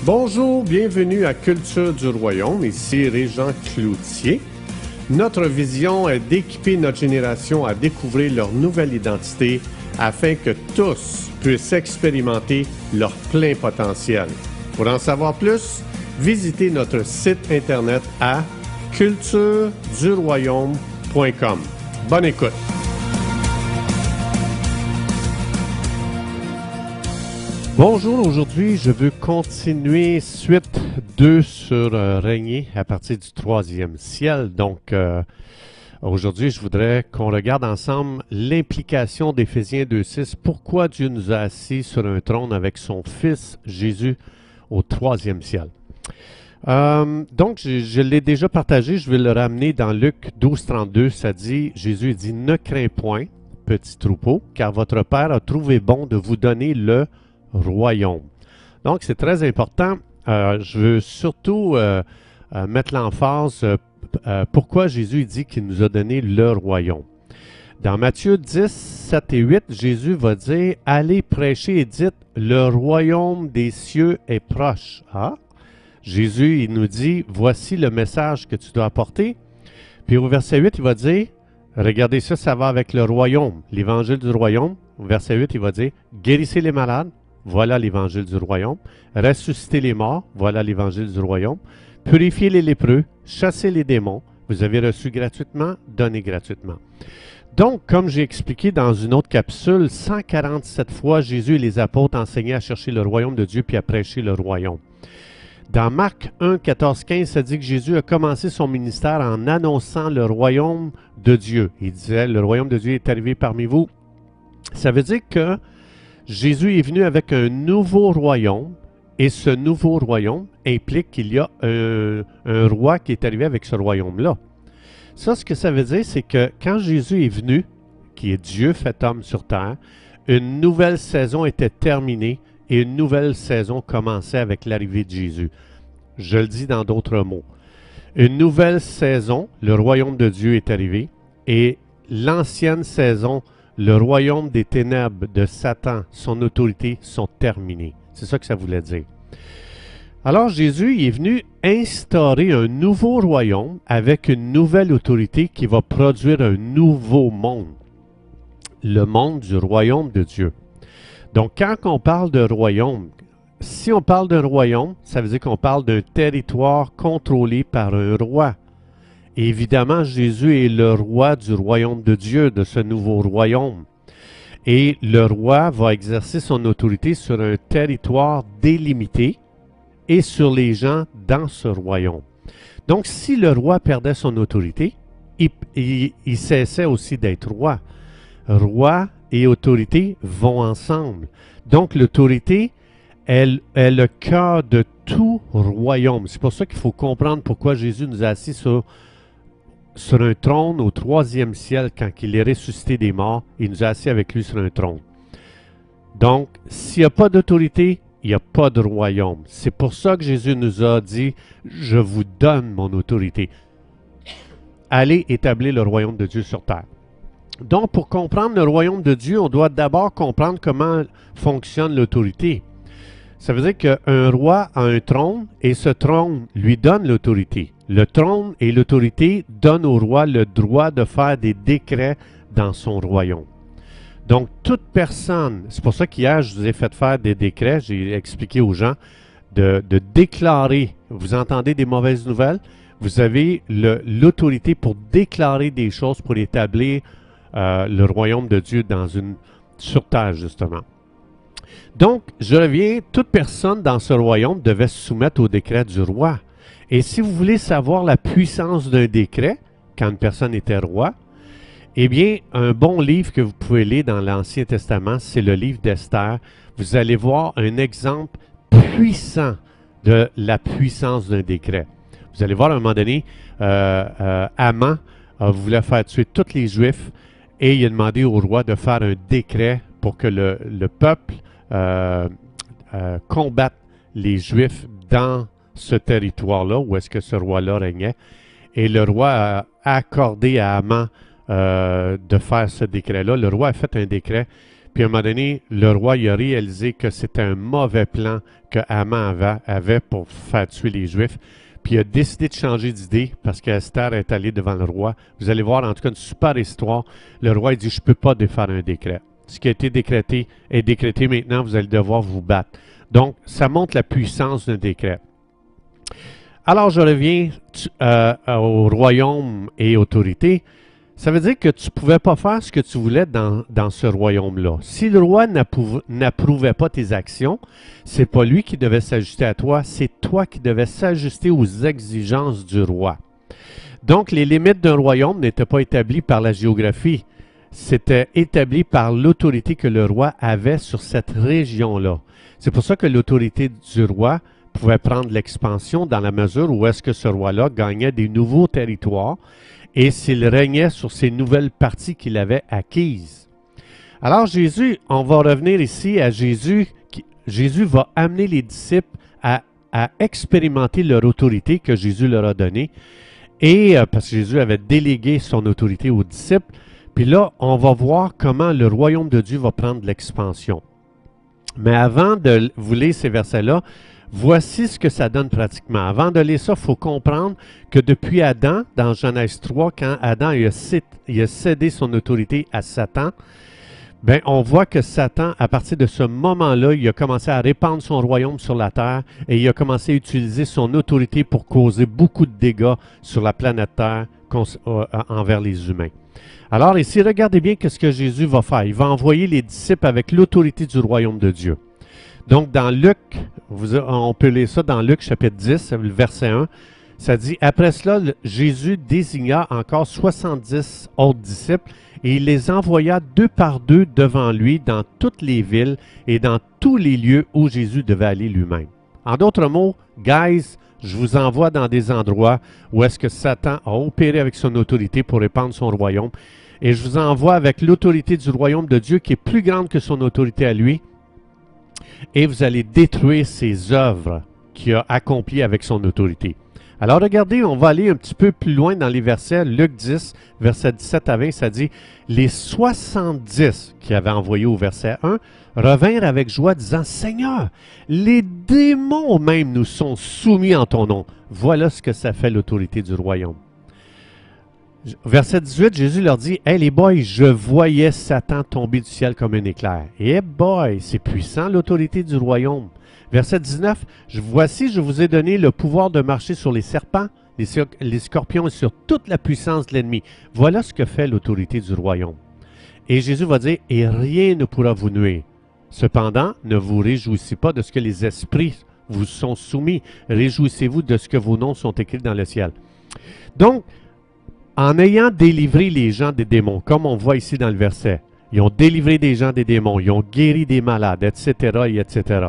Bonjour, bienvenue à Culture du Royaume, ici Régent Cloutier. Notre vision est d'équiper notre génération à découvrir leur nouvelle identité afin que tous puissent expérimenter leur plein potentiel. Pour en savoir plus, visitez notre site internet à cultureduroyaume.com. Bonne écoute! Bonjour, aujourd'hui je veux continuer suite 2 sur régner à partir du 3e ciel. Donc aujourd'hui je voudrais qu'on regarde ensemble l'implication d'Éphésiens 2.6. Pourquoi Dieu nous a assis sur un trône avec son Fils Jésus au 3e ciel. Donc je l'ai déjà partagé, je vais le ramener dans Luc 12.32. Ça dit, Jésus dit, ne crains point, petit troupeau, car votre Père a trouvé bon de vous donner le royaume. Donc, c'est très important. Je veux surtout mettre l'emphase pourquoi Jésus dit qu'il nous a donné le royaume. Dans Matthieu 10, 7 et 8, Jésus va dire « Allez prêcher et dites, le royaume des cieux est proche. » Ah, Jésus, il nous dit « Voici le message que tu dois apporter. » Puis au verset 8, il va dire « Regardez ça, ça va avec le royaume, l'évangile du royaume. » Au verset 8, il va dire « Guérissez les malades. » Voilà l'évangile du royaume. Ressuscitez les morts. Voilà l'évangile du royaume. Purifiez les lépreux. Chassez les démons. Vous avez reçu gratuitement, donnez gratuitement. Donc, comme j'ai expliqué dans une autre capsule, 147 fois, Jésus et les apôtres enseignaient à chercher le royaume de Dieu puis à prêcher le royaume. Dans Marc 1, 14, 15, ça dit que Jésus a commencé son ministère en annonçant le royaume de Dieu. Il disait, le royaume de Dieu est arrivé parmi vous. Ça veut dire que Jésus est venu avec un nouveau royaume et ce nouveau royaume implique qu'il y a un roi qui est arrivé avec ce royaume-là. Ça, ce que ça veut dire, c'est que quand Jésus est venu, qui est Dieu fait homme sur terre, une nouvelle saison était terminée et une nouvelle saison commençait avec l'arrivée de Jésus. Je le dis dans d'autres mots. Une nouvelle saison, le royaume de Dieu est arrivé et l'ancienne saison, le royaume des ténèbres de Satan, son autorité sont terminées. C'est ça que ça voulait dire. Alors Jésus est venu instaurer un nouveau royaume avec une nouvelle autorité qui va produire un nouveau monde. Le monde du royaume de Dieu. Donc quand on parle de royaume, si on parle d'un royaume, ça veut dire qu'on parle d'un territoire contrôlé par un roi. Et évidemment, Jésus est le roi du royaume de Dieu, de ce nouveau royaume. Et le roi va exercer son autorité sur un territoire délimité et sur les gens dans ce royaume. Donc, si le roi perdait son autorité, il cessait aussi d'être roi. Roi et autorité vont ensemble. Donc, l'autorité est le cœur de tout royaume. C'est pour ça qu'il faut comprendre pourquoi Jésus nous a assis sur un trône au 3e ciel quand il est ressuscité des morts. Il nous a assis avec lui sur un trône. Donc, s'il n'y a pas d'autorité, il n'y a pas de royaume. C'est pour ça que Jésus nous a dit « Je vous donne mon autorité. Allez établir le royaume de Dieu sur terre. » Donc, pour comprendre le royaume de Dieu, on doit d'abord comprendre comment fonctionne l'autorité. Ça veut dire qu'un roi a un trône et ce trône lui donne l'autorité. Le trône et l'autorité donnent au roi le droit de faire des décrets dans son royaume. Donc, toute personne, c'est pour ça qu'hier, je vous ai fait faire des décrets, j'ai expliqué aux gens de déclarer, vous entendez des mauvaises nouvelles, vous avez l'autorité pour déclarer des choses, pour établir le royaume de Dieu sur terre, justement. Donc, je reviens, toute personne dans ce royaume devait se soumettre au décret du roi. Et si vous voulez savoir la puissance d'un décret, quand une personne était roi, eh bien, un bon livre que vous pouvez lire dans l'Ancien Testament, c'est le livre d'Esther. Vous allez voir un exemple puissant de la puissance d'un décret. Vous allez voir à un moment donné, Haman voulait faire tuer tous les Juifs et il a demandé au roi de faire un décret pour que le peuple combatte les Juifs dans ce territoire-là, où est-ce que ce roi-là régnait. Et le roi a accordé à Haman de faire ce décret-là. Le roi a fait un décret, Puis à un moment donné, le roi il a réalisé que c'était un mauvais plan que Haman avait pour faire tuer les Juifs. Puis il a décidé de changer d'idée parce qu'Esther est allée devant le roi. Vous allez voir en tout cas une super histoire. Le roi il dit, je ne peux pas défaire un décret. Ce qui a été décrété est décrété maintenant, vous allez devoir vous battre. Donc, ça montre la puissance d'un décret. Alors, je reviens au royaume et autorité. Ça veut dire que tu ne pouvais pas faire ce que tu voulais dans ce royaume-là. Si le roi n'approuvait pas tes actions, c'est pas lui qui devait s'ajuster à toi, c'est toi qui devais s'ajuster aux exigences du roi. Donc, les limites d'un royaume n'étaient pas établies par la géographie. C'était établi par l'autorité que le roi avait sur cette région-là. C'est pour ça que l'autorité du roi pouvait prendre l'expansion dans la mesure où est-ce que ce roi-là gagnait des nouveaux territoires et s'il régnait sur ces nouvelles parties qu'il avait acquises. Alors Jésus, on va revenir ici à Jésus. Jésus va amener les disciples à expérimenter leur autorité que Jésus leur a donnée. Et parce que Jésus avait délégué son autorité aux disciples. Puis là, on va voir comment le royaume de Dieu va prendre l'expansion. Mais avant de vous lire ces versets-là, voici ce que ça donne pratiquement. Avant de lire ça, il faut comprendre que depuis Adam, dans Genèse 3, quand Adam il a cédé son autorité à Satan, ben, on voit que Satan, à partir de ce moment-là, il a commencé à répandre son royaume sur la terre et il a commencé à utiliser son autorité pour causer beaucoup de dégâts sur la planète Terre envers les humains. Alors ici, regardez bien ce que Jésus va faire. Il va envoyer les disciples avec l'autorité du royaume de Dieu. Donc dans Luc, on peut lire ça dans Luc chapitre 10, le verset 1, ça dit, après cela, Jésus désigna encore 70 autres disciples et il les envoya deux par deux devant lui dans toutes les villes et dans tous les lieux où Jésus devait aller lui-même. En d'autres mots, guys, je vous envoie dans des endroits où est-ce que Satan a opéré avec son autorité pour répandre son royaume. Et je vous envoie avec l'autorité du royaume de Dieu qui est plus grande que son autorité à lui. Et vous allez détruire ses œuvres qu'il a accomplies avec son autorité. Alors regardez, on va aller un petit peu plus loin dans les versets. Luc 10, versets 17 à 20, ça dit « Les 70 qu'il avait envoyés au verset 1 revinrent avec joie disant « Seigneur, les démons même nous sont soumis en ton nom. » Voilà ce que ça fait l'autorité du royaume. Verset 18, Jésus leur dit « Hey les boys, je voyais Satan tomber du ciel comme un éclair. » Hey boy, c'est puissant l'autorité du royaume. Verset 19, « Voici, je vous ai donné le pouvoir de marcher sur les serpents, les scorpions et sur toute la puissance de l'ennemi. » Voilà ce que fait l'autorité du royaume. Et Jésus va dire « Et rien ne pourra vous nuire. Cependant, ne vous réjouissez pas de ce que les esprits vous sont soumis. Réjouissez-vous de ce que vos noms sont écrits dans le ciel. » Donc, en ayant délivré les gens des démons, comme on voit ici dans le verset, ils ont délivré des gens des démons, ils ont guéri des malades, etc., etc.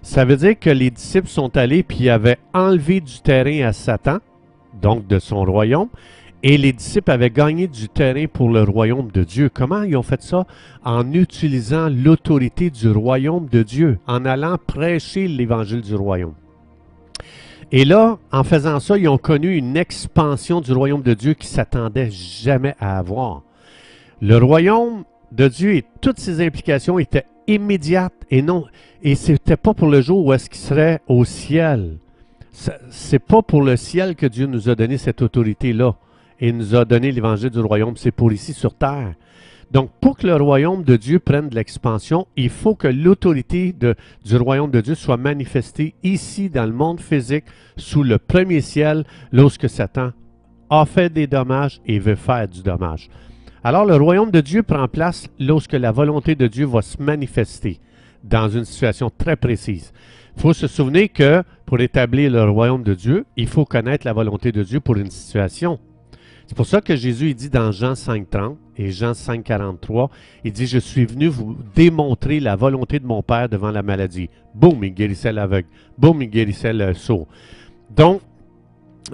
Ça veut dire que les disciples sont allés puis ils avaient enlevé du terrain à Satan, donc de son royaume, et les disciples avaient gagné du terrain pour le royaume de Dieu. Comment ils ont fait ça? En utilisant l'autorité du royaume de Dieu, en allant prêcher l'évangile du royaume. Et là, en faisant ça, ils ont connu une expansion du royaume de Dieu qu'ils ne s'attendaient jamais à avoir. Le royaume de Dieu et toutes ses implications étaient immédiates et ce n'était pas pour le jour où est-ce qu'il serait au ciel. C'est pas pour le ciel que Dieu nous a donné cette autorité-là et nous a donné l'évangile du royaume, c'est pour ici sur terre. Donc, pour que le royaume de Dieu prenne de l'expansion, il faut que l'autorité du royaume de Dieu soit manifestée ici, dans le monde physique, sous le premier ciel, lorsque Satan a fait des dommages et veut faire du dommage. Alors, le royaume de Dieu prend place lorsque la volonté de Dieu va se manifester dans une situation très précise. Il faut se souvenir que pour établir le royaume de Dieu, il faut connaître la volonté de Dieu pour une situation. C'est pour ça que Jésus il dit dans Jean 5,30 et Jean 5,43, il dit « Je suis venu vous démontrer la volonté de mon Père devant la maladie. » Boum, il guérissait l'aveugle. Boum, il guérissait le sourd. Donc,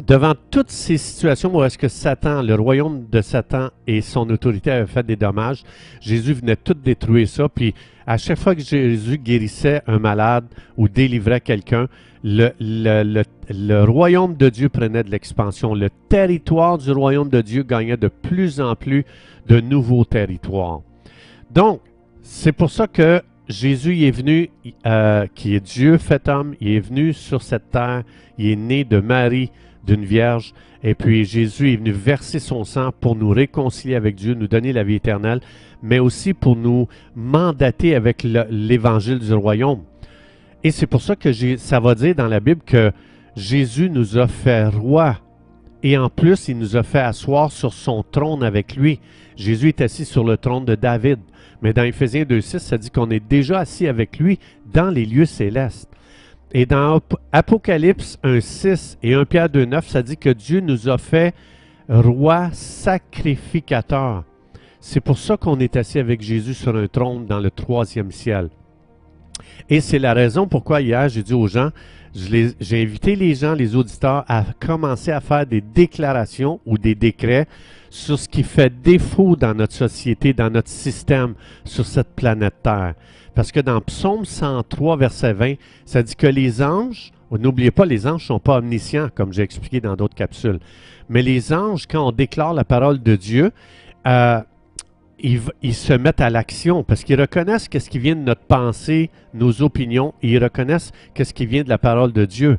devant toutes ces situations où est-ce que Satan, le royaume de Satan et son autorité avaient fait des dommages, Jésus venait tout détruire ça. Puis à chaque fois que Jésus guérissait un malade ou délivrait quelqu'un, le royaume de Dieu prenait de l'expansion. Le territoire du royaume de Dieu gagnait de plus en plus de nouveaux territoires. Donc, C'est pour ça que Jésus il est venu, qui est Dieu fait homme, il est venu sur cette terre, il est né de Marie, d'une vierge, et puis Jésus est venu verser son sang pour nous réconcilier avec Dieu, nous donner la vie éternelle, mais aussi pour nous mandater avec l'évangile du royaume. Et c'est pour ça que ça va dire dans la Bible que Jésus nous a fait roi. Et en plus, il nous a fait asseoir sur son trône avec lui. Jésus est assis sur le trône de David. Mais dans Éphésiens 2,6, ça dit qu'on est déjà assis avec lui dans les lieux célestes. Et dans Apocalypse 1,6 et 1 Pierre 2,9, ça dit que Dieu nous a fait roi sacrificateur. C'est pour ça qu'on est assis avec Jésus sur un trône dans le 3e ciel. Et c'est la raison pourquoi hier, j'ai dit aux gens, j'ai invité les gens, les auditeurs, à commencer à faire des déclarations ou des décrets sur ce qui fait défaut dans notre société, dans notre système, sur cette planète Terre. Parce que dans Psaume 103, verset 20, ça dit que les anges, n'oubliez pas, les anges ne sont pas omniscients, comme j'ai expliqué dans d'autres capsules, mais les anges, quand on déclare la parole de Dieu, ils se mettent à l'action parce qu'ils reconnaissent qu'est-ce qui vient de notre pensée, nos opinions, et ils reconnaissent qu'est-ce qui vient de la parole de Dieu.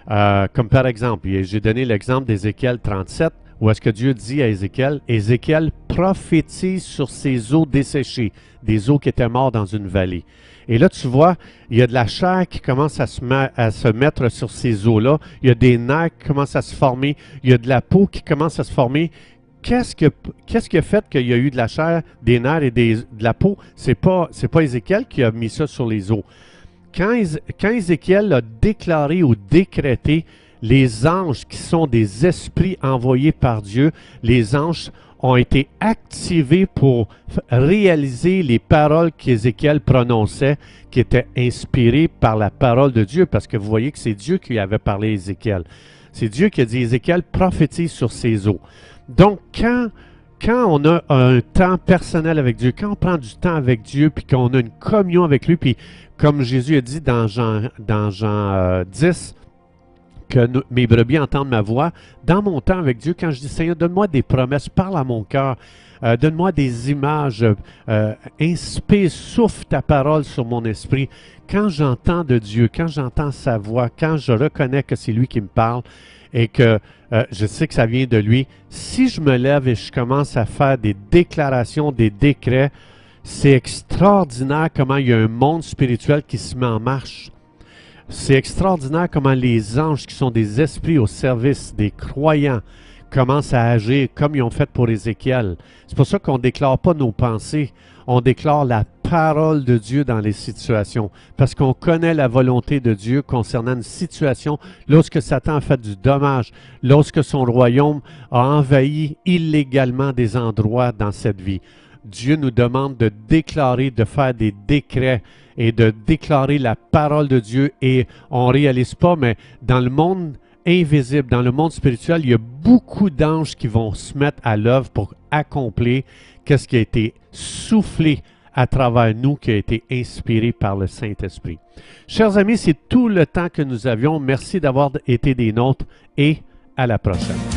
Comme par exemple, j'ai donné l'exemple d'Ézéchiel 37, où est-ce que Dieu dit à Ézéchiel, Ézéchiel prophétise sur ces eaux desséchées, des eaux qui étaient mortes dans une vallée. Et là, tu vois, il y a de la chair qui commence à se mettre sur ces eaux-là, il y a des nerfs qui commencent à se former, il y a de la peau qui commence à se former. Qu'est-ce qui a fait qu'il y a eu de la chair, des nerfs et de la peau? C'est pas Ézéchiel qui a mis ça sur les eaux. Quand Ézéchiel a déclaré ou décrété les anges qui sont des esprits envoyés par Dieu, les anges ont été activés pour réaliser les paroles qu'Ézéchiel prononçait, qui étaient inspirées par la parole de Dieu, parce que vous voyez que c'est Dieu qui avait parlé à Ézéchiel. C'est Dieu qui a dit, Ézéchiel prophétise sur ces eaux. Donc, quand on a un temps personnel avec Dieu, quand on prend du temps avec Dieu, puis qu'on a une communion avec lui, puis comme Jésus a dit dans Jean 10, que mes brebis entendent ma voix, dans mon temps avec Dieu, quand je dis, Seigneur, donne-moi des promesses, parle à mon cœur, donne-moi des images, inspire, souffle ta parole sur mon esprit. Quand j'entends de Dieu, quand j'entends sa voix, quand je reconnais que c'est lui qui me parle, et que je sais que ça vient de lui, si je me lève et je commence à faire des déclarations, des décrets, c'est extraordinaire comment il y a un monde spirituel qui se met en marche. C'est extraordinaire comment les anges qui sont des esprits au service des croyants commencent à agir comme ils ont fait pour Ézéchiel. C'est pour ça qu'on ne déclare pas nos pensées, on déclare la parole de Dieu dans les situations, parce qu'on connaît la volonté de Dieu concernant une situation lorsque Satan a fait du dommage, lorsque son royaume a envahi illégalement des endroits dans cette vie. Dieu nous demande de déclarer, de faire des décrets et de déclarer la parole de Dieu, et on ne réalise pas, mais dans le monde invisible, dans le monde spirituel, il y a beaucoup d'anges qui vont se mettre à l'œuvre pour accomplir ce qui a été soufflé à travers nous, qui a été inspiré par le Saint-Esprit. Chers amis, c'est tout le temps que nous avions. Merci d'avoir été des nôtres et à la prochaine.